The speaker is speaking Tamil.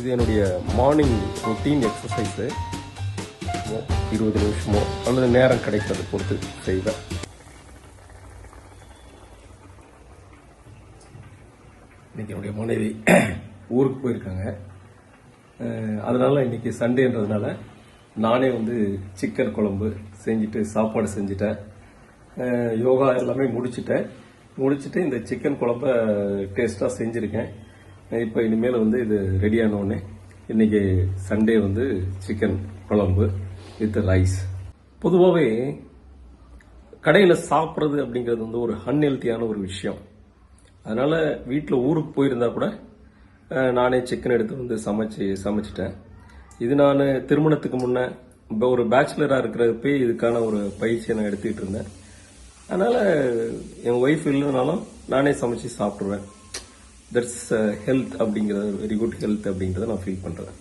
இது என்னுடைய மார்னிங் ரொட்டீன் எக்ஸசைஸு. 20 நிமிஷமோ அல்லது நேரம் கிடைக்கிறத பொறுத்து செய்வேன். இன்னைக்கு என்னுடைய மனைவி ஊருக்கு போயிருக்காங்க. அதனால இன்னைக்கு சண்டேன்றதுனால நானே சிக்கன் குழம்பு செஞ்சுட்டு சாப்பாடு செஞ்சுட்டேன். யோகா எல்லாமே முடிச்சுட்டு இந்த சிக்கன் குழம்ப டேஸ்ட்டாக செஞ்சுருக்கேன். இப்போ இனிமேல் இது ரெடியானோடனே இன்னைக்கு சண்டே சிக்கன் குழம்பு வித் ரைஸ். பொதுவாகவே கடையில் சாப்பிட்றது அப்படிங்கிறது ஒரு அன்ஹெல்த்தியான ஒரு விஷயம். அதனால வீட்டில் ஊருக்கு போயிருந்தா கூட நானே சிக்கன் எடுத்து சமைச்சிட்டேன். இது நான் திருமணத்துக்கு முன்னே இப்போ ஒரு பேச்சுலராக இருக்கிறப்பே இதுக்கான ஒரு பயிற்சியை நான் எடுத்துக்கிட்டு இருந்தேன். அதனால் என் ஒய்ஃப் இல்லைனாலும் நானே சமைச்சு சாப்பிட்ருவேன். தட்ஸ் ஹெல்த் அப்படிங்கிறது, வெரி குட் ஹெல்த் அப்படிங்கிறத நான் ஃபீல் பண்ணுறேன்.